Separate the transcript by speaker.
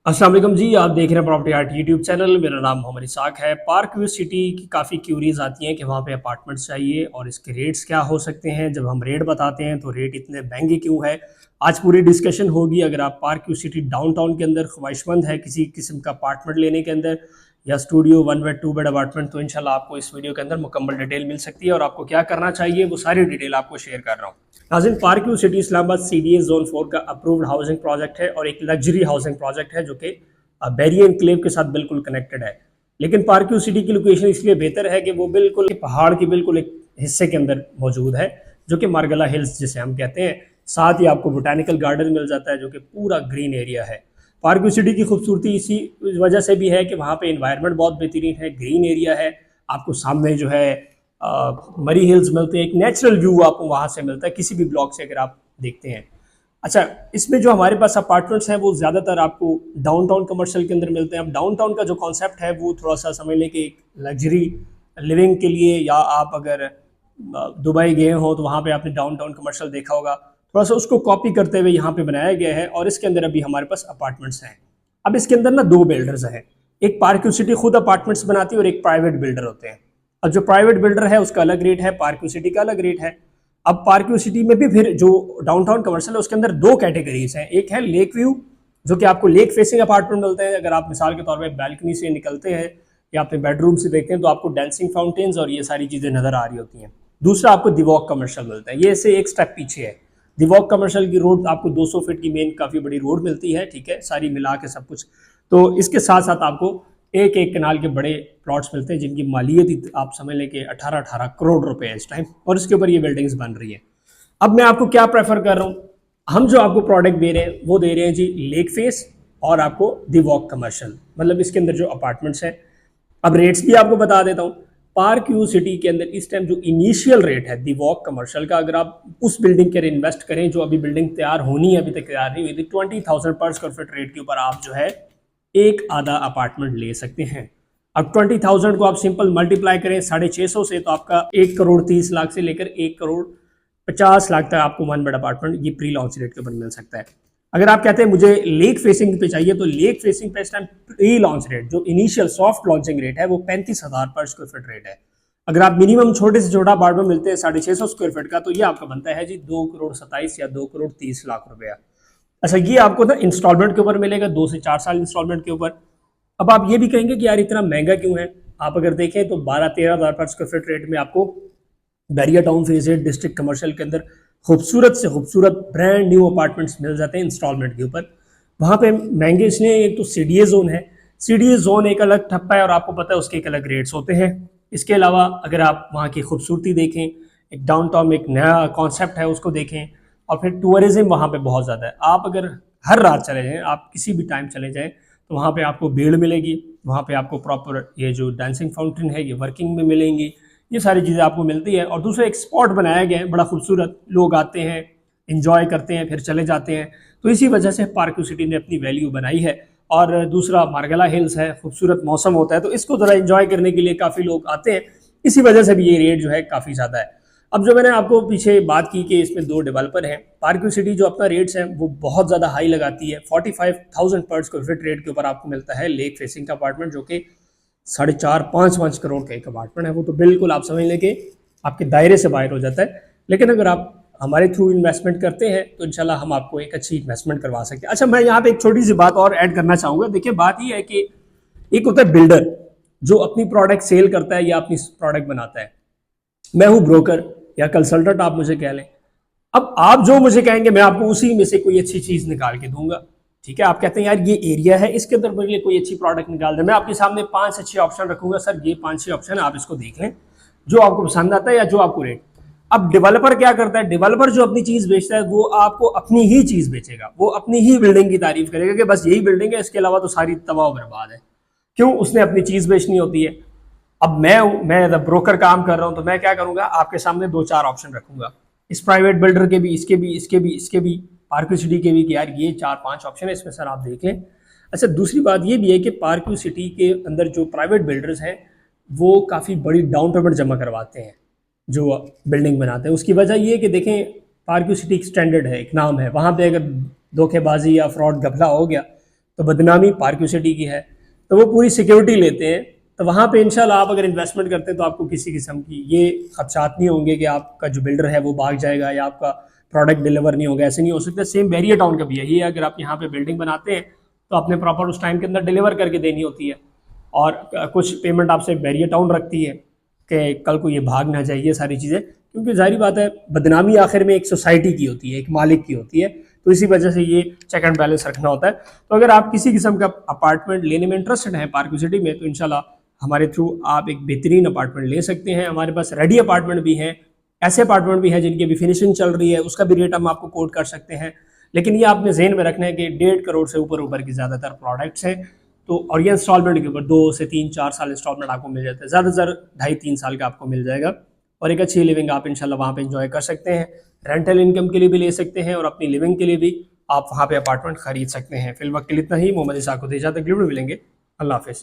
Speaker 1: अस्सलाम वालेकुम जी, आप देख रहे हैं प्रॉपर्टी आर्ट यूट्यूब चैनल। मेरा नाम मोहम्मद इसाक है। पार्क व्यू सिटी की काफ़ी क्यूरीज आती हैं कि वहाँ पे अपार्टमेंट्स चाहिए और इसके रेट्स क्या हो सकते हैं। जब हम रेट बताते हैं तो रेट इतने महंगे क्यों है, आज पूरी डिस्कशन होगी। अगर आप पार्क व्यू सिटी डाउनटाउन के अंदर ख्वाहिशमंद है किसी किस्म का अपार्टमेंट लेने के अंदर या स्टूडियो 1 बेड 2 बेड अपार्टमेंट, तो इंशाल्लाह आपको इस वीडियो के अंदर मुकम्मल डिटेल मिल सकती है और आपको क्या करना चाहिए वो सारी डिटेल आपको शेयर कर रहा हूँ। नाज़रीन, park view city Islamabad CDA zone 4 का अप्रूव्ड हाउसिंग प्रोजेक्ट है और एक लग्जरी हाउसिंग प्रोजेक्ट है जो कि बैरियर एनक्लेव के साथ बिल्कुल कनेक्टेड है। लेकिन पार्क व्यू सिटी की लोकेशन इसलिए बेहतर है कि वो बिल्कुल पहाड़ के बिल्कुल एक हिस्से के अंदर मौजूद है जो कि मार्गला हिल्स जिसे हम कहते हैं। साथ ही आपको बोटानिकल गार्डन मिल जाता है जो कि पूरा ग्रीन एरिया है। पार्क व्यू सिटी की खूबसूरती इसी वजह से भी है कि वहाँ पे इन्वायरमेंट बहुत बेहतरीन है, ग्रीन एरिया है। आपको सामने जो है मरी हिल्स मिलते हैं, एक नेचुरल व्यू आपको वहाँ से मिलता है किसी भी ब्लॉक से अगर आप देखते हैं। अच्छा, इसमें जो हमारे पास अपार्टमेंट्स हैं वो ज़्यादातर आपको डाउनटाउन कमर्शियल के अंदर मिलते हैं। अब डाउनटाउन का जो कॉन्सेप्ट है वो थोड़ा सा समझ लें कि एक लग्जरी लिविंग के लिए, या आप अगर दुबई गए हो तो वहाँ पे आपने डाउनटाउन कमर्शियल देखा होगा, थोड़ा सा उसको कॉपी करते हुए यहाँ पे बनाया गया है और इसके अंदर अभी हमारे पास अपार्टमेंट्स हैं। अब इसके अंदर ना दो बिल्डर्स हैं, एक पार्क व्यू सिटी खुद अपार्टमेंट्स बनाती है और एक प्राइवेट बिल्डर होते हैं। और जो प्राइवेट बिल्डर है उसका अलग रेट है, पार्क व्यू सिटी का अलग रेट है। अब पार्क व्यू सिटी में भी फिर जो डाउनटाउन कमर्शियल है उसके अंदर दो कैटेगरीज हैं। एक है लेक व्यू जो कि आपको लेक फेसिंग अपार्टमेंट मिलते हैं। अगर आप मिसाल के तौर पे बैल्कनी से निकलते हैं या अपने बेडरूम से देखते हैं तो आपको डांसिंग फाउंटेन्स और ये सारी चीज़ें नज़र आ रही होती हैं। दूसरा आपको दिवॉक कमर्शियल मिलता है, ये इससे एक स्टेप पीछे है। दिवॉक कमर्शियल की रोड आपको 200 फीट की मेन काफ़ी बड़ी रोड मिलती है, ठीक है, सारी मिला के सब कुछ। तो इसके साथ साथ आपको एक एक कनाल के बड़े प्लॉट्स मिलते हैं जिनकी मालियत आप समझ लें कि 18-18 करोड़ रुपए है इस टाइम, और इसके ऊपर ये बिल्डिंग्स बन रही है। अब मैं आपको क्या प्रेफर कर रहा हूँ, हम जो आपको प्रोडक्ट दे रहे हैं वो दे रहे हैं जी लेक फेस और आपको दी वॉक कमर्शियल, मतलब इसके अंदर जो अपार्टमेंट्स हैं। अब रेट्स भी आपको बता देता हूँ। पार्क व्यू सिटी के अंदर इस टाइम जो इनिशियल रेट है दी वॉक कमर्शियल का, अगर आप उस बिल्डिंग के इन्वेस्ट करें जो अभी बिल्डिंग तैयार होनी है, अभी तक तैयार नहीं हुई थी, 20,000 पर स्क्वायर फीट रेट के ऊपर आप जो है एक आधा अपार्टमेंट ले सकते हैं। अब 20,000 को आप सिंपल मल्टीप्लाई करें 650 से, तो आपका 1,30,00,000 से लेकर 1,50,00,000 तक आपको 1 बेड अपार्टमेंट ये प्री लॉन्च रेट के ऊपर मिल सकता है। अगर आप कहते हैं मुझे लेक फेसिंग पे चाहिए तो लेक फेसिंग पे इस टाइम प्री लॉन्च रेट जो इनिशियल सॉफ्ट लॉन्चिंग रेट है वो 35,000 पर स्क्वायर फीट रेट है। अगर आप मिनिमम छोटे से छोटा अपार्टमेंट मिलते हैं 650 स्क्वायर फीट का, तो ये आपका बनता है जी 2,27 या 2,30,00,000 रुपया। अच्छा, ये आपको ना इंस्टॉलमेंट के ऊपर मिलेगा, 2 से 4 साल इंस्टॉलमेंट के ऊपर। अब आप ये भी कहेंगे कि यार इतना महंगा क्यों है। आप अगर देखें तो 12-13,000 पर स्क्वायर फीट रेट में आपको Bahria town phase 8 district commercial के अंदर खूबसूरत से खूबसूरत ब्रांड न्यू अपार्टमेंट्स मिल जाते हैं इंस्टॉलमेंट के ऊपर। वहाँ पे महंगे इसलिए, एक तो CDA जोन है, CDA जोन एक अलग ठप्पा है और आपको पता है उसके एक अलग रेट्स होते हैं। इसके अलावा अगर आप वहाँ की खूबसूरती देखें, एक डाउनटाउन एक नया कॉन्सेप्ट है उसको देखें, और फिर टूरिज्म वहाँ पे बहुत ज़्यादा है। आप अगर हर रात चले जाएँ, आप किसी भी टाइम चले जाएँ, तो वहाँ पे आपको भीड़ मिलेगी। वहाँ पे आपको प्रॉपर ये जो डांसिंग फाउंटेन है ये वर्किंग में मिलेंगी, ये सारी चीज़ें आपको मिलती है। और दूसरा एक स्पॉट बनाया गया है बड़ा खूबसूरत, लोग आते हैं, इंजॉय करते हैं, फिर चले जाते हैं। तो इसी वजह से पार्क व्यू सिटी ने अपनी वैल्यू बनाई है। और दूसरा मार्गला हिल्स है, खूबसूरत मौसम होता है, तो इसको ज़रा इंजॉय करने के लिए काफ़ी लोग आते हैं। इसी वजह से भी ये रेट जो है काफ़ी ज़्यादा है। अब जो मैंने आपको पीछे बात की कि इसमें दो डेवलपर हैं, पार्क व्यू सिटी जो अपना रेट्स है वो बहुत ज़्यादा हाई लगाती है। 45,000 पर स्क्वायर फीट रेट के ऊपर आपको मिलता है लेक फेसिंग का अपार्टमेंट जो कि 4.5-5 करोड़ का एक अपार्टमेंट है। वो तो बिल्कुल आप समझ लें कि आपके दायरे से बाहर हो जाता है। लेकिन अगर आप हमारे थ्रू इन्वेस्टमेंट करते हैं तो इंशाल्लाह हम आपको एक अच्छी इन्वेस्टमेंट करवा सकते हैं। अच्छा, मैं यहाँ पे एक छोटी सी बात और ऐड करना चाहूँगा। देखिए, बात ये है कि एक होता है बिल्डर जो अपनी प्रोडक्ट सेल करता है या अपनी प्रोडक्ट बनाता है, मैं हूँ ब्रोकर या कंसल्टेंट आप मुझे कह लें। अब आप जो मुझे कहेंगे मैं आपको उसी में से कोई अच्छी चीज़ निकाल के दूंगा, ठीक है। आप कहते हैं यार ये एरिया है, इसके अंदर मेरे लिए कोई अच्छी प्रोडक्ट निकाल दे, मैं आपके सामने 5 अच्छे ऑप्शन रखूंगा, सर ये 5-6 ऑप्शन आप इसको देख लें, जो आपको पसंद आता है या जो आपको रेट। अब डेवलपर क्या करता है, डेवलपर जो अपनी चीज़ बेचता है वो आपको अपनी ही चीज़ बेचेगा, वो अपनी ही बिल्डिंग की तारीफ करेगा कि बस यही बिल्डिंग है, इसके अलावा तो सारी तबाह बर्बाद है। क्यों? उसने अपनी चीज़ बेचनी होती है। अब मैं एज अ ब्रोकर काम कर रहा हूं, तो मैं क्या करूंगा, आपके सामने 2-4 ऑप्शन रखूंगा, इस प्राइवेट बिल्डर के भी, इसके भी, इसके भी, इसके भी, पार्क व्यू सिटी के भी, कि यार ये 4-5 ऑप्शन है, इसमें सर आप देख लें। अच्छा, दूसरी बात ये भी है कि पार्क व्यू सिटी के अंदर जो प्राइवेट बिल्डर्स हैं वो काफ़ी बड़ी डाउन पेमेंट जमा करवाते हैं जो बिल्डिंग बनाते हैं। उसकी वजह ये है कि देखें, पार्क व्यू सिटी एक स्टैंडर्ड है, एक नाम है, वहाँ पे अगर धोखेबाजी या फ्रॉड घपला हो गया तो बदनामी पार्क सिटी की है, तो वो पूरी सिक्योरिटी लेते हैं। तो वहाँ पे इंशाल्लाह आप अगर इन्वेस्टमेंट करते हैं तो आपको किसी किस्म की ये खदशात नहीं होंगे कि आपका जो बिल्डर है वो भाग जाएगा या आपका प्रोडक्ट डिलीवर नहीं होगा, ऐसे नहीं हो सकता। सेम बैरियर टाउन का भी यही है, अगर आप यहाँ पे बिल्डिंग बनाते हैं तो आपने प्रॉपर उस टाइम के अंदर डिलीवर करके देनी होती है, और कुछ पेमेंट आपसे बैरियर टाउन रखती है कि कल को ये भाग ना जाए, ये सारी चीज़ें, क्योंकि जाहिर बात है बदनामी आखिर में एक सोसाइटी की होती है, एक मालिक की होती है, तो इसी वजह से ये चेक एंड बैलेंस रखना होता है। तो अगर आप किसी किस्म का अपार्टमेंट लेने में इंटरेस्टेड हैं पार्क सिटी में, तो इंशाल्लाह हमारे थ्रू आप एक बेहतरीन अपार्टमेंट ले सकते हैं। हमारे पास रेडी अपार्टमेंट भी हैं, ऐसे अपार्टमेंट भी हैं जिनकी अभी फिनिशिंग चल रही है, उसका भी रेट हम आपको कोट कर सकते हैं। लेकिन ये आपने जहन में रखना है कि 1.5 करोड़ से ऊपर की ज़्यादातर प्रोडक्ट्स हैं, तो और ये इंस्टॉलमेंट के ऊपर 2 से 3 4 साल इंस्टॉलमेंट आपको मिल जाता है, ज़्यादा से ज़्यादा 2.5-3 साल का आपको मिल जाएगा, और एक अच्छी लिविंग आप इंशाल्लाह वहाँ पे एंजॉय कर सकते हैं। रेंटल इनकम के लिए भी ले सकते हैं और अपनी लिविंग के लिए भी आप वहाँ पे अपार्टमेंट खरीद सकते हैं। फिल वक्त के लिए इतना ही। मोहम्मद इसाक को इजाज़त, अगली वीडियो मिलेंगे। अल्लाह हाफिज़।